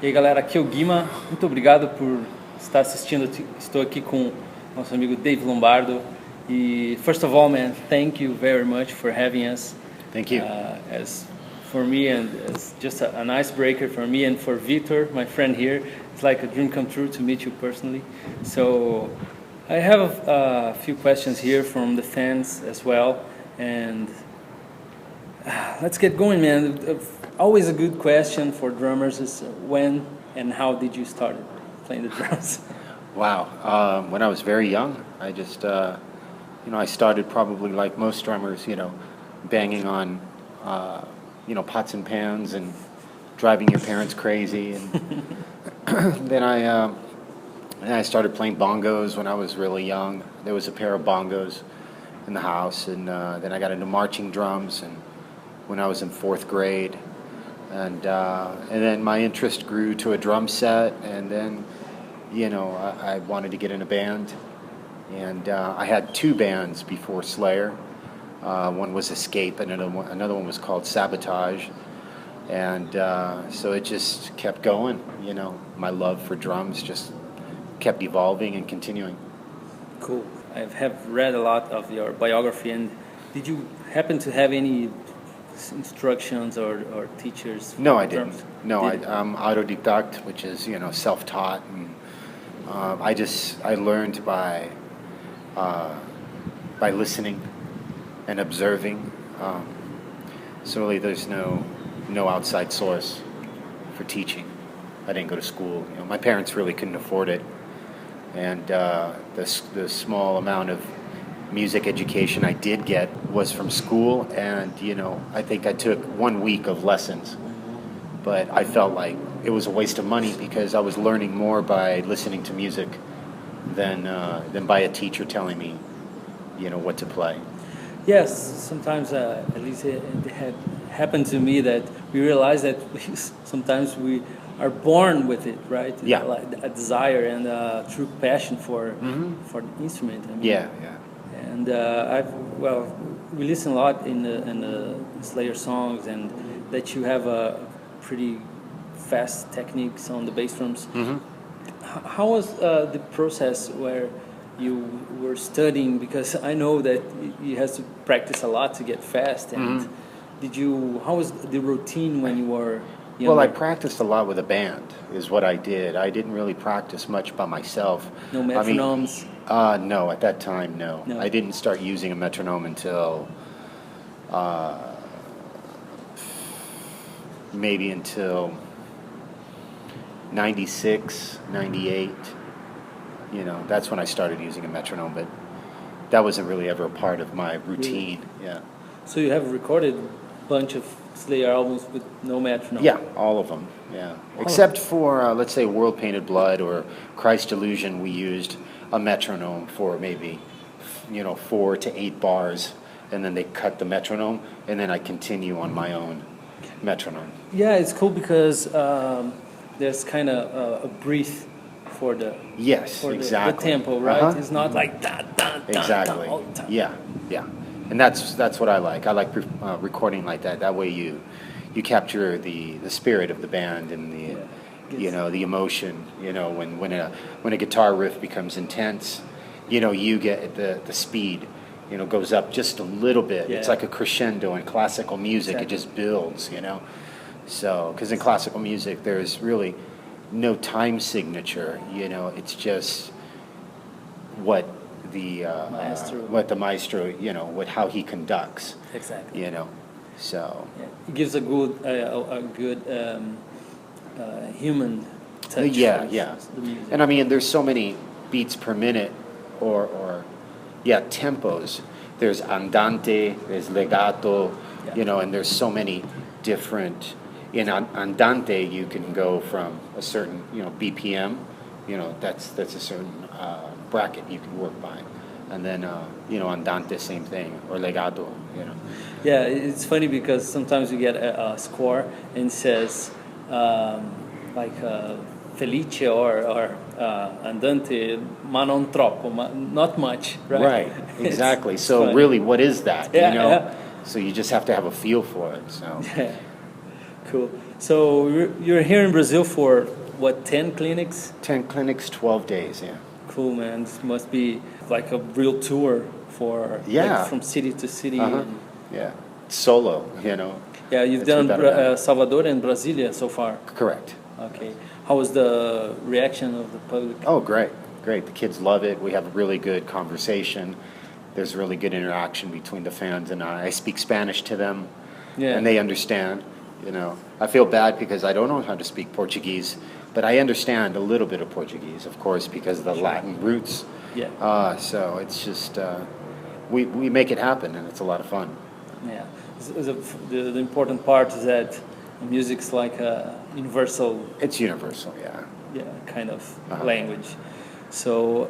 E aí galera, aqui é o Guima, muito obrigado por estar assistindo. Estou aqui com nosso amigo Dave Lombardo. E first of all, man, thank you very much for having us. Thank you. As for me, and as just an icebreaker for me and for Vitor, my friend here, it's like a dream come true to meet you personally. So I have a few questions here from the fans as well, and let's get going, man. Always a good question for drummers is when and how did you start playing the drums? Wow. When I was very young, I just, I started probably like most drummers, banging on, pots and pans and driving your parents crazy. And then I started playing bongos when I was really young. There was a pair of bongos in the house, and then I got into marching drums and when I was in 4th grade. And then my interest grew to a drum set, and then, I wanted to get in a band. And I had 2 bands before Slayer. One was Escape, and another one was called Sabotage. And so it just kept going, My love for drums just kept evolving and continuing. Cool. I have read a lot of your biography, and did you happen to have any instructions or teachers? No, I didn't. No, I'm autodidact, which is self-taught, and I learned by listening and observing. So really, there's no outside source for teaching. I didn't go to school. My parents really couldn't afford it, and the small amount of music education I did get was from school, and I think I took 1 week of lessons, but I felt like it was a waste of money because I was learning more by listening to music than by a teacher telling me what to play. Yes, sometimes at least it had happened to me that we realize that sometimes we are born with it, right? Yeah. Like a desire and a true passion for the instrument. I mean, Yeah. And we listen a lot in the Slayer songs, and that you have a pretty fast techniques on the bass drums. Mm-hmm. How was the process where you were studying? Because I know that you have to practice a lot to get fast. And how was the routine when you were younger? Well, I practiced a lot with a band, is what I did. I didn't really practice much by myself. No metronomes? No, at that time, no. I didn't start using a metronome until maybe until 96, 98. That's when I started using a metronome, but that wasn't really ever a part of my routine. Yeah. So you have recorded a bunch of Slayer albums with no metronome? Yeah, all of them, yeah. Except for, let's say, World Painted Blood or Christ Delusion, we used a metronome for maybe, 4 to 8 bars, and then they cut the metronome, and then I continue on my own metronome. Yeah, it's cool because there's kind of a breath for the exactly. the tempo, right? It's not like da da da exactly. all the time. Yeah, and that's what I like. I like recording like that. That way you capture the spirit of the band and the emotion. When a guitar riff becomes intense, you get the speed. Goes up just a little bit. Yeah. It's like a crescendo in classical music. Exactly. It just builds. So because in classical music there's really no time signature, it's just what the maestro, how he conducts. Exactly. So it gives a good human touch. Yeah. The music. And I mean, there's so many beats per minute, or tempos. There's andante, there's legato, and there's so many different. In andante, you can go from a certain, BPM, that's a certain bracket you can work by. And then, andante, same thing, or legato, Yeah, it's funny because sometimes you get a score and it says felice or andante, ma non troppo, not much, right? Right, exactly. So funny. Really, what is that? Yeah. So you just have to have a feel for it. So. Yeah. Cool. So you're here in Brazil for what, 10 clinics? 10 clinics, 12 days, yeah. Cool, man. This must be like a real tour for Yeah. like, from city to city. Uh-huh. Yeah. Solo, you know. Yeah, you've That's done without a doubt. Salvador and Brasilia so far. Correct. Okay. How was the reaction of the public? Oh, great, great. The kids love it. We have a really good conversation. There's really good interaction between the fans and I. I speak Spanish to them, Yeah. and they understand. You know, I feel bad because I don't know how to speak Portuguese, but I understand a little bit of Portuguese, of course, because of the Latin roots. Yeah. So it's just we make it happen, and it's a lot of fun. Yeah. The important part is that music's like a universal, It's universal, yeah. kind of Uh-huh. language. So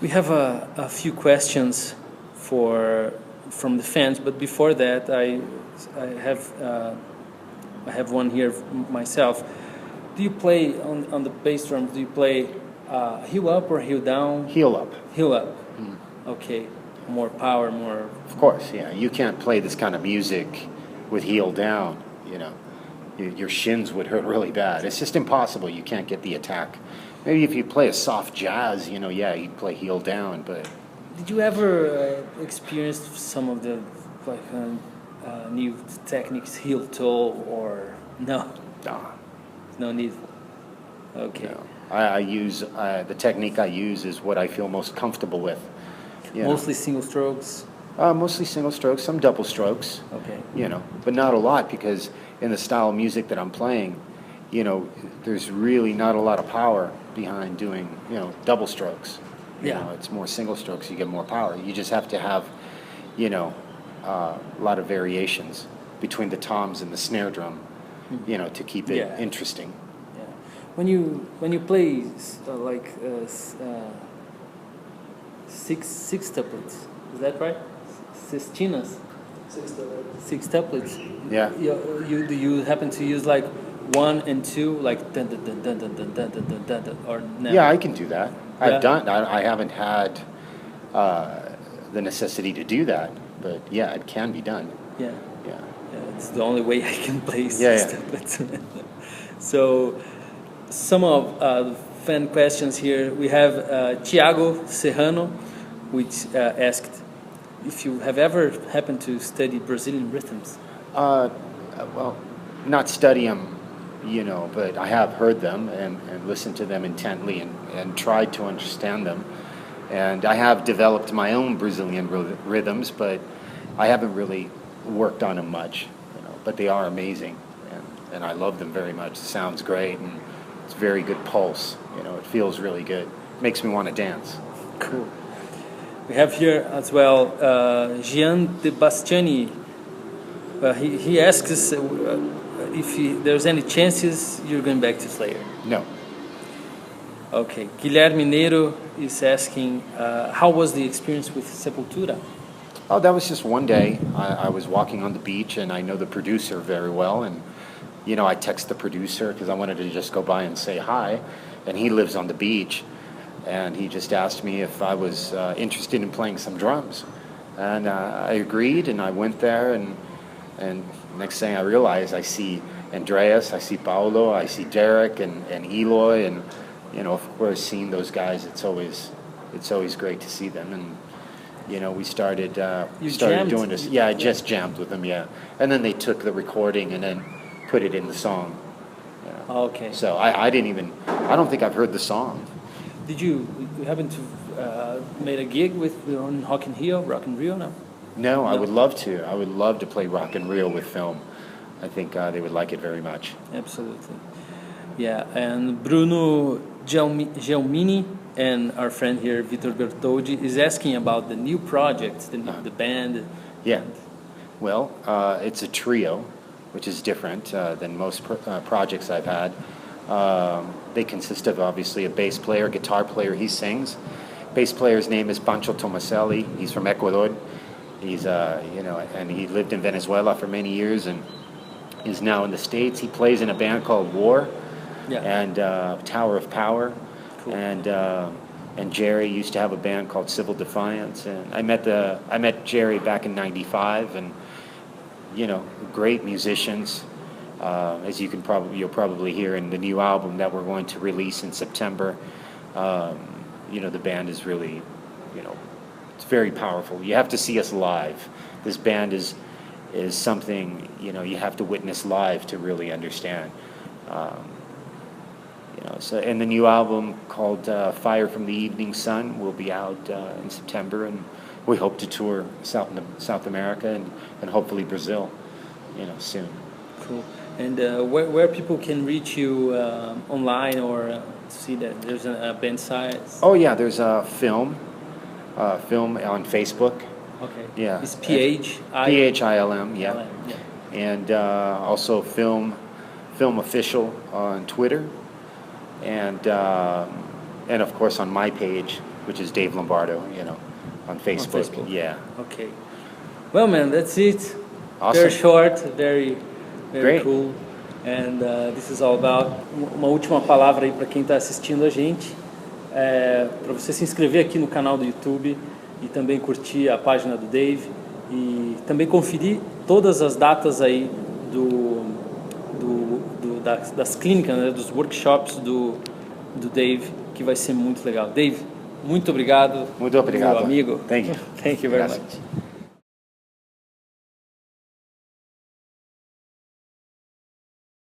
we have a few questions from the fans, but before that, I have one here myself. Do you play on the bass drums? Do you play heel up or heel down? Heel up. Heel up. Okay. More power, more. Of course, yeah. You can't play this kind of music with heel down, you know. Your shins would hurt really bad. It's just impossible. You can't get the attack. Maybe if you play a soft jazz, you know, yeah, you'd play heel down, but... Did you ever experience some of the like new techniques, heel toe, or no? No. No need. Okay. No. I use, the technique I use is what I feel most comfortable with. You know. Mostly single strokes. Mostly single strokes, some double strokes. Okay. You know, but not a lot because in the style of music that I'm playing, you know, there's really not a lot of power behind doing, you know, double strokes. You Yeah. know, it's more single strokes, you get more power. You just have to have, you know, a lot of variations between the toms and the snare drum, you know, to keep it Yeah. interesting. Yeah. When you play sextuplets, is that right? Sextinas. Sextuplets. Yeah. You happen to use like 1 and 2, like dun dun dun dun dun dun dun dun dun dun, dun, or no? Yeah, I can do that. Yeah. I've done. I haven't had the necessity to do that, but yeah, it can be done. Yeah. Yeah. Yeah, it's the only way I can play Yeah, yeah. sextuplets. So, some of the fan questions here. We have Tiago Serrano, which asked if you have ever happened to study Brazilian rhythms. Well, not study them, you know, but I have heard them and listened to them intently and tried to understand them. And I have developed my own Brazilian rhythms, but I haven't really worked on them much, you know, but they are amazing. And I love them very much. It sounds great, and it's very good pulse. You know, it feels really good. Makes me want to dance. Cool. We have here as well Gian De Bastiani. He asks us if there's any chances you're going back to Slayer. No. Okay. Guilherme Mineiro is asking, how was the experience with Sepultura? Oh, that was just one day. I was walking on the beach, and I know the producer very well, and you know, I text the producer because I wanted to just go by and say hi, and he lives on the beach, and he just asked me if I was interested in playing some drums, and I agreed, and I went there, and next thing I realized, I see Andreas, I see Paulo, I see Derek, and Eloy, and you know, of course, seeing those guys, it's always great to see them, and you know, we started jammed? doing this. Yeah, I just jammed with them, yeah, and then they took the recording and then put it in the song. Yeah. Okay. So I don't think I've heard the song. Did you happen to made a gig with on Rock in Rio now? No, I would love to. I would love to play Rock and Reel with film. I think they would like it very much. Absolutely. Yeah, and Bruno Gelmini and our friend here, Vitor Bertoldi, is asking about the new projects, the band. Yeah. Well, it's a trio, which is different than most projects I've had. They consist of obviously a bass player, guitar player. He sings. Bass player's name is Pancho Tomaselli. He's from Ecuador. He's and he lived in Venezuela for many years and is now in the States. He plays in a band called War, and Tower of Power, cool. And Jerry used to have a band called Civil Defiance. And I met Jerry back in '95, and great musicians. As you'll probably hear in the new album that we're going to release in September. The band is really, it's very powerful. You have to see us live. This band is something, you have to witness live to really understand. And the new album called Fire from the Evening Sun will be out in September, and we hope to tour South America and hopefully Brazil, soon. Cool. And where people can reach you online or see that there's a band site? Oh yeah, there's a film on Facebook. Okay. Yeah. It's PHILM. PHILM, yeah. And also film official on Twitter, and of course on my page, which is Dave Lombardo, on Facebook. On Facebook. Yeah. Okay. Well, man, that's it. Awesome. Very short, very Great. cool. And this is all about. Uma última palavra aí para quem está assistindo a gente, para você se inscrever aqui no canal do YouTube e também curtir a página do Dave e também conferir todas as datas aí das clínicas, né, dos workshops do Dave, que vai ser muito legal. Dave, muito obrigado. Muito obrigado. Meu amigo. Thank you. Thank you very Gracias. much.